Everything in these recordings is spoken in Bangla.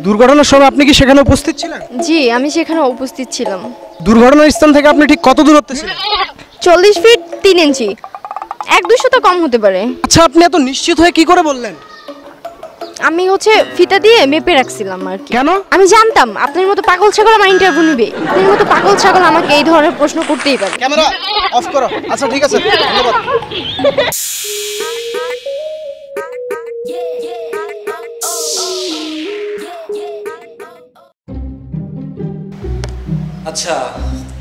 দুর্ঘটনার সময় আপনি কি সেখানে উপস্থিত ছিলেন? জি, আমি সেখানে উপস্থিত ছিলাম। দুর্ঘটনার স্থান থেকে আপনি ঠিক কত দূরত্বে ছিলেন? 40 ফিট 3 ইঞ্চি, 1-200 তো কম হতে পারে। আচ্ছা, আপনি এত নিশ্চিত হয়ে কি করে বললেন? আমি ফিতা দিয়ে মেপে রাখছিলাম আর কি। কেন? আমি জানতাম আপনার মতো পাগল ছাগল আমার ইন্টারভিউ নেবে, আপনার মতো পাগল ছাগল আমাকে এই ধরনের প্রশ্ন করতেই পারে। ক্যামেরা অফ করো। আচ্ছা ঠিক আছে, ধন্যবাদ। আচ্ছা,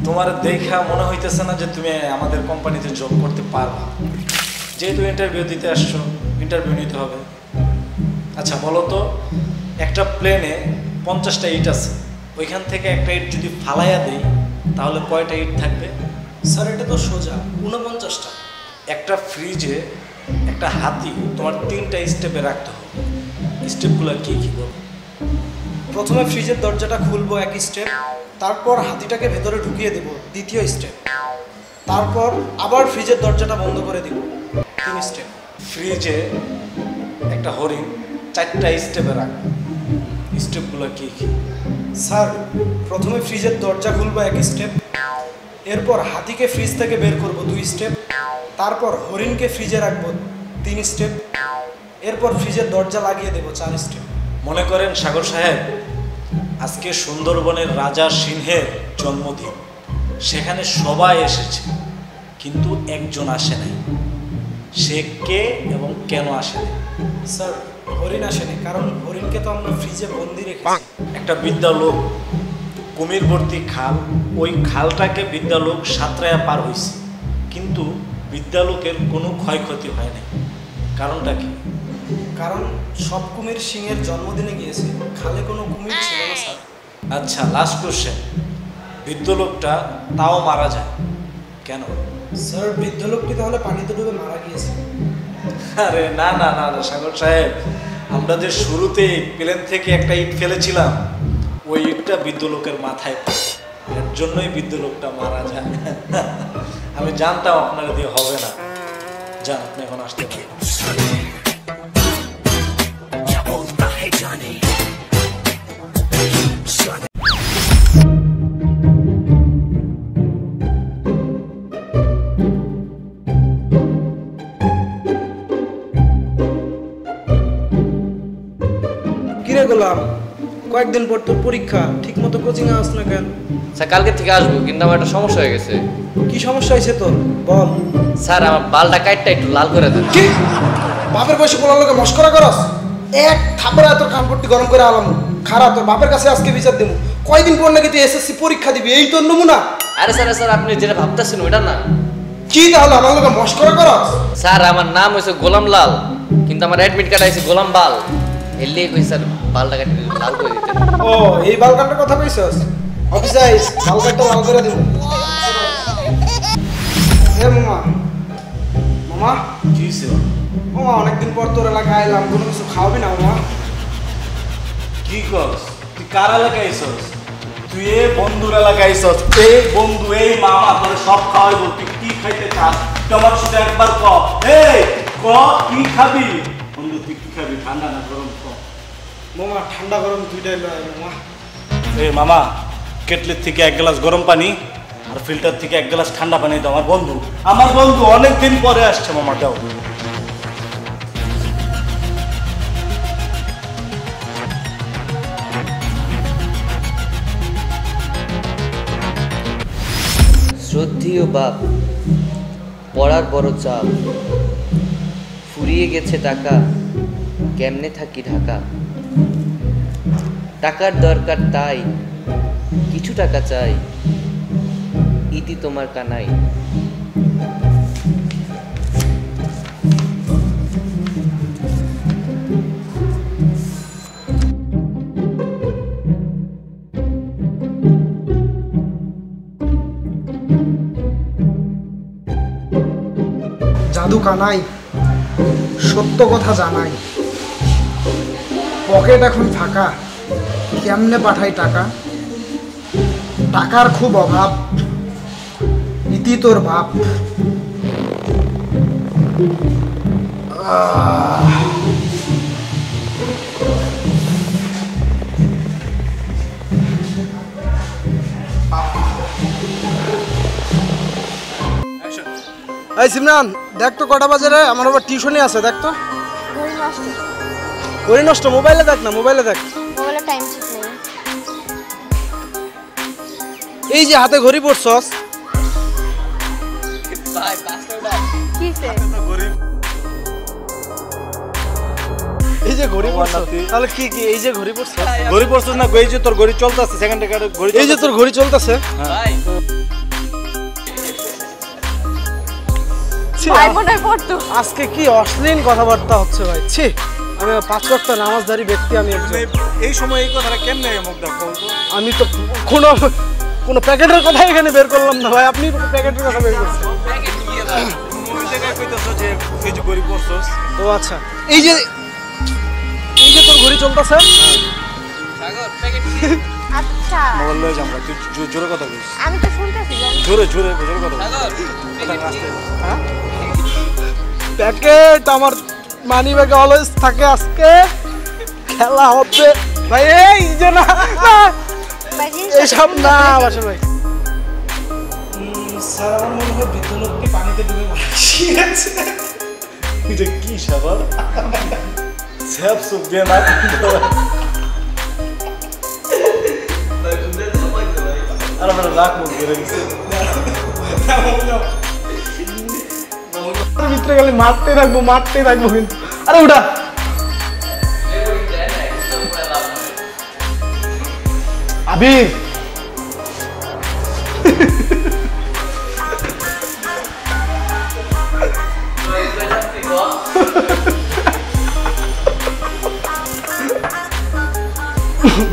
তোমার দেখা মনে হইতেছে না যে তুমি আমাদের কোম্পানিতে জব করতে পারবা। যেহেতু ইন্টারভিউ দিতে আসছো, ইন্টারভিউ নিতে হবে। আচ্ছা বলো তো, একটা প্লেনে 50টা ইট আছে, ওইখান থেকে একটা ইট যদি ফালাইয়া দেই তাহলে কয়টা ইট থাকবে? স্যার এটা তো সোজা, 49টা। একটা ফ্রিজে একটা হাতি তোমার 3টা স্টেপে রাখতে হবে। স্টেপগুলো কি কি বলো? প্রথমে ফ্রিজের দরজাটা খুলবো, এক স্টেপ। তারপর হাতিটাকে ভেতরে ঢুকিয়ে দেব, দ্বিতীয় স্টেপ। তারপর আবার ফ্রিজের দরজাটা বন্ধ করে দিব, 3 স্টেপ। ফ্রিজে একটা হরিণ 4টা স্টেপে রাখবে। স্টেপগুলো কি কি? স্যার প্রথমে ফ্রিজের দরজা খুলবো, 1 স্টেপ। এরপর হাতিকে ফ্রিজ থেকে বের করব, 2 স্টেপ। তারপর হরিণকে ফ্রিজে রাখবো, 3 স্টেপ। এরপর ফ্রিজের দরজা লাগিয়ে দেব, 4 স্টেপ। মনে করেন সাগর সাহেব, আজকে সুন্দরবনের রাজা সিংহের জন্মদিন, সেখানে সবাই এসেছে কিন্তু একজন আসে নাই। সে কে এবং কেন আসে নাই? স্যার হরিণ আসেনি, কারণ হরিণকে তো আমরা ফ্রিজে বন্দি রেখেছি। একটা বিদ্যালোক কুমিরবর্তী খাল, ওই খালটাকে বিদ্যালোক সাঁতরায়া পার হয়েছে, কিন্তু বিদ্যালোকের কোনো ক্ষয়ক্ষতি হয় নাই। কারণটা কি? কারণ সব কুমির সিংহের জন্মদিনে গিয়েছে, খালে কোনো কুমির ছিল না স্যার। আচ্ছা লাস্ট কোশ্চেন, বৃদ্ধলোকটা তাও মারা যায় কেন? স্যার বৃদ্ধ লোকটি তাহলে পানিতে ডুবে মারা গিয়েছে। আরে না না না না সাগর সাহেব, আমরা যে শুরুতেই প্লেন থেকে একটা ইট ফেলেছিলাম, ওই ইটটা বৃদ্ধ লোকের মাথায় পড়ে, এর জন্যই বৃদ্ধ লোকটা মারা যায়। আমি জানতাম আপনার দিয়ে হবে না। যান, আপনি এখন আসতে পারেন। কিরে গোলাম, কয়েকদিন পর তোর পরীক্ষা, ঠিক মতো কোচিং এ আস না কেন? স্যার কালকে থেকে আসবো, কিন্তু আমার একটা সমস্যা হয়ে গেছে। কি সমস্যা হয়েছে তোর, বল। স্যার আমার বালটা কাটটা একটু লাল করে দেন। কি বাপের বয়সে বলার লোকে মস্করা করস? এক থাপড়া তোর কানপট্টি গরম করে আলাম। খারাপ, তোর বাপের কাছে আজকে বিচার দেবো। কয়দিন পর নাকি তুই এসএসসি পরীক্ষা দিবি, এই তোর নমুনা? আরে স্যার স্যার আপনি যেটা ভাবতেছেন ওইটা না। কি তাহলে আমার লোকে মস্করা করস? স্যার আমার নাম হয়েছে গোলাম লাল, কিন্তু আমার অ্যাডমিট কার্ড আছে গোলাম বাল। এলে কই স্যার বালটা কাটি লাল করে দিতে। ও এই বাল কাটার কথা কইছস? অফিসে আইস, বাল কাটটা লাল করে দিব। এ মামা, মামা কি হয়েছে? মামা অনেকদিন পর তোর এলাকায় এলাম, কোনো কিছু খাওয়াবি না মামা? কি করস তুই? কার এলাকায় আইছস তুই? এ বন্ধুর এলাকায় আইছস। এই বন্ধু, এই মামা তোর সব খাওয়াইবো। তুই কি খাইতে চাস তুই আমার সাথে একবার ক। এই ক, কি খাবি? বন্ধু তুই কি খাবি, ঠান্ডা না গরম? ক মামা ঠান্ডা গরম দুইটাই লয় মামা। এই মামা, কেটলির থেকে 1 গ্লাস গরম পানি আর ফিল্টার থেকে 1 গ্লাস ঠান্ডা পানি দাও। আমার বন্ধু অনেকদিন পরে আসছে মামা, দাও। শ্রদ্ধেয় বাপ, পড়ার বড় চাপ, ফুরিয়ে গেছে টাকা, কেমনে থাকি ঢাকা। টাকার দরকার তাই কিছু টাকা চাই, ইতি তোমার কানাই। জাদু কানাই, সত্য কথা জানাই, পকেট এখন ফাঁকা, কেমনে পাঠাই টাকা। টাকার খুব অভাব, ইতি তোর বাপ। এই সিমরান দেখ তো কটা বাজে রে, আমার আবার টিউশনই আছে, দেখ তো। ঘড়ি নষ্ট। ঘড়ি নষ্ট? মোবাইলে দেখ না, মোবাইলে দেখ। মোবাইলে টাইম ঠিক নেই। এই যে হাতে ঘড়ি পরছস, ভাই পাঁচটা উঠা কিসে? এই যে ঘড়ি পরছস, তাহলে কি কি এই যে ঘড়ি পরছস? ঘড়ি পড়ছিস না? এই যে তোর ঘড়ি চলতেছে, সেকেন্ড কার্ডে ঘড়ি এই যে তোর ঘড়ি চলতেছে। ভাই ছি, ভাই মনে হয় পড়তো। আজকে কি অশ্লীল কথাবার্তা হচ্ছে ভাই, ছি। আমি 5 ওয়াক্ত নামাজধারী ব্যক্তি, আমি একজন। এই সময় এই কথাটা কেন নেই মুখ দেখো তো? আমি তো কোনো প্যাকেটের কথা এখানে বের করলাম না ভাই, আপনি প্যাকেটের কথা বের করছেন। প্যাকেট দিয়ে দাও মুভি দেখায় কইতাছো যে এই যে ঘড়ি পড়ছস। ও আচ্ছা, এই যে তোর ঘড়ি চলতেছে। সাগর প্যাকেট আচ্ছা মোবাইল লয়ে যাম, তুই জোরে কথা কইস, আমি তো শুনতেছি। জোরে জোরে জোরে কথা কইস। সাগর প্যাকেট প্যাকেট আমার মানি ব্যাগে অলওয়েজ থাকে, আজকে খেলা হবে ভাই। এই যে না এইসব না বাসন ভাই। স্যার আমার মনে হয় বৃদ্ধ লোকটি পানিতে ডুবে মারা গিয়েছে। এটা কি সাগর? স্যাপ সুপ দিয়ে না আর আমার রাগ মুখ বেড়ে গেছে। ভিতরে গেলে মারতে থাকবো কিন্তু। আরে উঠা, আবির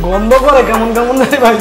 গন্ধ করে কেমন কেমন ভাই।